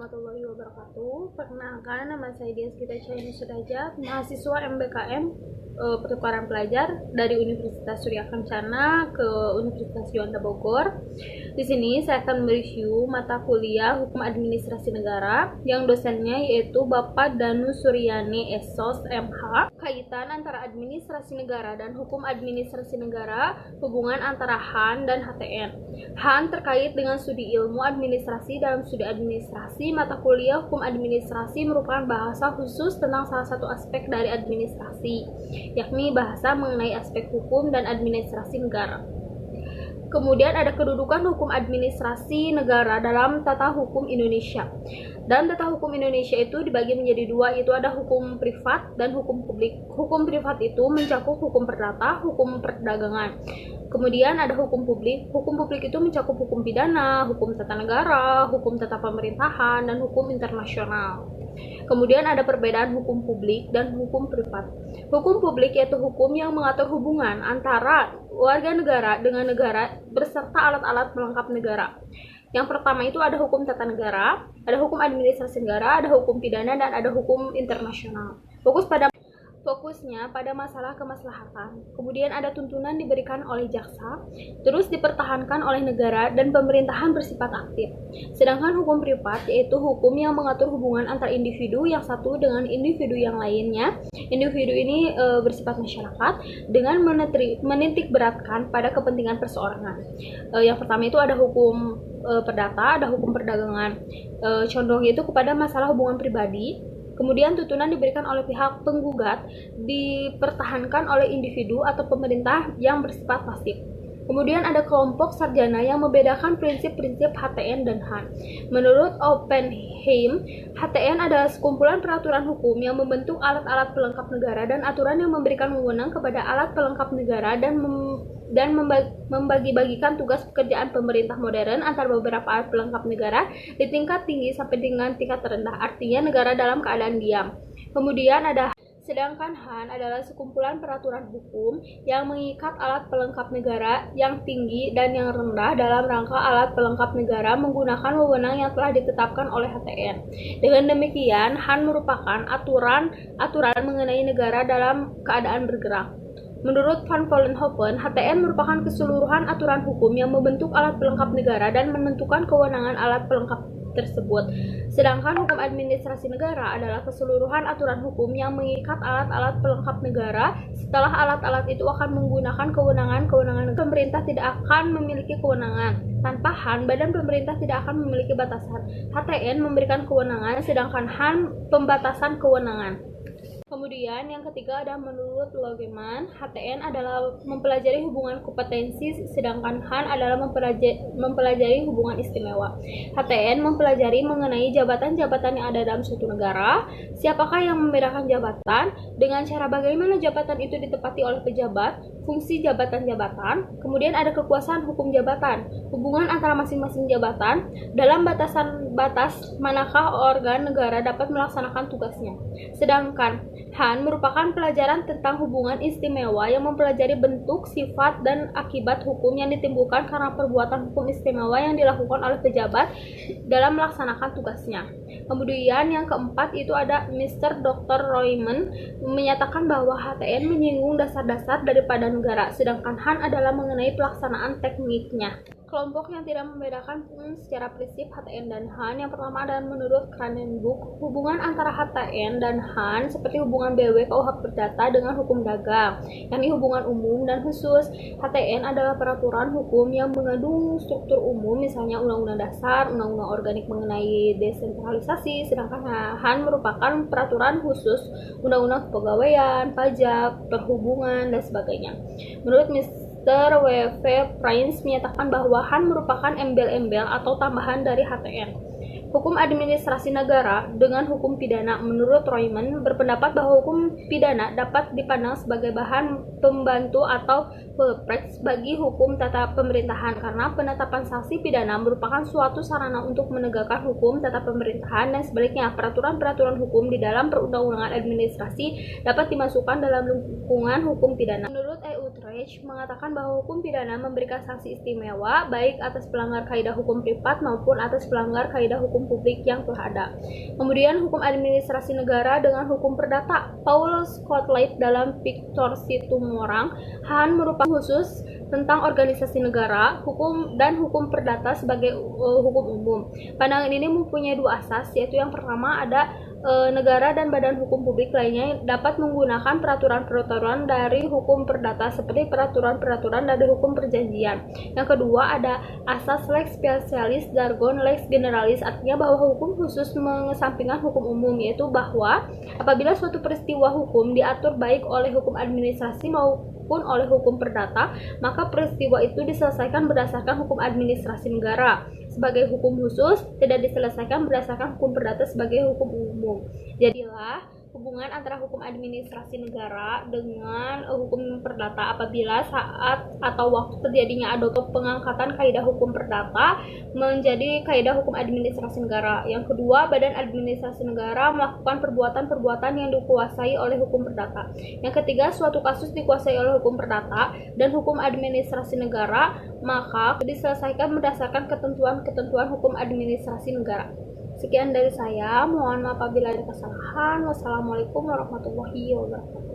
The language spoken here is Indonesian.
warahmatullahi wabarakatuh. Perkenalkan, nama saya Diaskita Chayani Sudajat, mahasiswa MBKM pertukaran pelajar dari Universitas Surya Kencana ke Universitas Juanda Bogor. Di sini saya akan mereview mata kuliah Hukum Administrasi Negara yang dosennya yaitu Bapak Danu Suryani SOS MH. Kaitan antara administrasi negara dan hukum administrasi negara, hubungan antara HAN dan HTN. HAN terkait dengan studi ilmu administrasi. Dalam studi administrasi, mata kuliah hukum administrasi merupakan bahasa khusus tentang salah satu aspek dari administrasi, yakni bahasa mengenai aspek hukum dan administrasi negara. Kemudian ada kedudukan hukum administrasi negara dalam tata hukum Indonesia. Dalam tata hukum Indonesia itu dibagi menjadi dua, yaitu ada hukum privat dan hukum publik. Hukum privat itu mencakup hukum perdata, hukum perdagangan. Kemudian ada hukum publik. Hukum publik itu mencakup hukum pidana, hukum tata negara, hukum tata pemerintahan, dan hukum internasional. Kemudian ada perbedaan hukum publik dan hukum privat. Hukum publik yaitu hukum yang mengatur hubungan antara warga negara dengan negara beserta alat-alat pelengkap negara. Yang pertama itu ada hukum tata negara, ada hukum administrasi negara, ada hukum pidana, dan ada hukum internasional. Fokusnya pada masalah kemaslahatan. Kemudian ada tuntunan diberikan oleh jaksa, terus dipertahankan oleh negara dan pemerintahan bersifat aktif. Sedangkan hukum privat yaitu hukum yang mengatur hubungan antar individu yang satu dengan individu yang lainnya. Individu ini bersifat masyarakat dengan menitik beratkan pada kepentingan perseorangan. Yang pertama itu ada hukum perdata, ada hukum perdagangan. Condongnya itu kepada masalah hubungan pribadi. Kemudian tuntunan diberikan oleh pihak penggugat, dipertahankan oleh individu atau pemerintah yang bersifat pasif. Kemudian ada kelompok sarjana yang membedakan prinsip-prinsip HTN dan HAN. Menurut Oppenheim, HTN adalah sekumpulan peraturan hukum yang membentuk alat-alat pelengkap negara dan aturan yang memberikan wewenang kepada alat pelengkap negara dan membagi-bagikan tugas pekerjaan pemerintah modern antar beberapa alat pelengkap negara di tingkat tinggi sampai dengan tingkat terendah, artinya negara dalam keadaan diam. Kemudian sedangkan HAN adalah sekumpulan peraturan hukum yang mengikat alat pelengkap negara yang tinggi dan yang rendah dalam rangka alat pelengkap negara menggunakan wewenang yang telah ditetapkan oleh HTN. Dengan demikian, HAN merupakan aturan mengenai negara dalam keadaan bergerak. Menurut Van Vollenhoven, HTN merupakan keseluruhan aturan hukum yang membentuk alat pelengkap negara dan menentukan kewenangan alat pelengkap tersebut. Sedangkan hukum administrasi negara adalah keseluruhan aturan hukum yang mengikat alat-alat pelengkap negara. Setelah alat-alat itu akan menggunakan kewenangan, pemerintah tidak akan memiliki kewenangan. Tanpa HAN, badan pemerintah tidak akan memiliki batasan. HTN memberikan kewenangan, sedangkan HAN pembatasan kewenangan. Kemudian yang ketiga ada menurut Logeman, HTN adalah mempelajari hubungan kompetensi, sedangkan HAN adalah mempelajari hubungan istimewa. HTN mempelajari mengenai jabatan-jabatan yang ada dalam suatu negara, siapakah yang membedakan jabatan, dengan cara bagaimana jabatan itu ditepati oleh pejabat, fungsi jabatan-jabatan, kemudian ada kekuasaan hukum jabatan, hubungan antara masing-masing jabatan, dalam batas manakah organ negara dapat melaksanakan tugasnya. Sedangkan HAN merupakan pelajaran tentang hubungan istimewa yang mempelajari bentuk, sifat, dan akibat hukum yang ditimbulkan karena perbuatan hukum istimewa yang dilakukan oleh pejabat dalam melaksanakan tugasnya. Kemudian yang keempat itu ada Mr. Dr. Royman menyatakan bahwa HTN menyinggung dasar-dasar daripada negara, sedangkan HAN adalah mengenai pelaksanaan tekniknya. Kelompok yang tidak membedakan secara prinsip HTN dan HAN. Yang pertama adalah menurut Kranenburg, hubungan antara HTN dan HAN seperti hubungan BW KUH Perdata dengan hukum dagang, yakni hubungan umum dan khusus. HTN adalah peraturan hukum yang mengandung struktur umum, misalnya Undang-Undang Dasar, Undang-Undang Organik mengenai desentralisasi, sedangkan HAN merupakan peraturan khusus, Undang-Undang Kepegawaian, Pajak, Perhubungan, dan sebagainya. Menurut Mr. W.V. Prince menyatakan bahwa HAN merupakan embel-embel atau tambahan dari HTN. Hukum administrasi negara dengan hukum pidana. Menurut Royman berpendapat bahwa hukum pidana dapat dipandang sebagai bahan pembantu atau pelpres bagi hukum tata pemerintahan karena penetapan sanksi pidana merupakan suatu sarana untuk menegakkan hukum tata pemerintahan, dan sebaliknya peraturan-peraturan hukum di dalam perundang-undangan administrasi dapat dimasukkan dalam lingkungan hukum pidana. Menurut E.U. Trey Page mengatakan bahwa hukum pidana memberikan sanksi istimewa baik atas pelanggar kaidah hukum privat maupun atas pelanggar kaidah hukum publik yang telah ada. Kemudian hukum administrasi negara dengan hukum perdata. Paul Scotland dalam Victor Situmorang Han merupakan khusus tentang organisasi negara, hukum dan hukum perdata sebagai hukum umum. Pandangan ini mempunyai dua asas, yaitu yang pertama ada negara dan badan hukum publik lainnya dapat menggunakan peraturan-peraturan dari hukum perdata seperti peraturan-peraturan dari hukum perjanjian. Yang kedua ada asas lex specialis jargon lex generalis, artinya bahwa hukum khusus mengesampingkan hukum umum, yaitu bahwa apabila suatu peristiwa hukum diatur baik oleh hukum administrasi maupun oleh hukum perdata, maka peristiwa itu diselesaikan berdasarkan hukum administrasi negara sebagai hukum khusus, tidak diselesaikan berdasarkan hukum perdata sebagai hukum umum. Jadilah hubungan antara hukum administrasi negara dengan hukum perdata apabila saat atau waktu terjadinya atau pengangkatan kaidah hukum perdata menjadi kaidah hukum administrasi negara. Yang kedua, badan administrasi negara melakukan perbuatan-perbuatan yang dikuasai oleh hukum perdata. Yang ketiga, suatu kasus dikuasai oleh hukum perdata dan hukum administrasi negara, maka diselesaikan berdasarkan ketentuan-ketentuan hukum administrasi negara. Sekian dari saya, mohon maaf apabila ada kesalahan. Wassalamualaikum warahmatullahi wabarakatuh.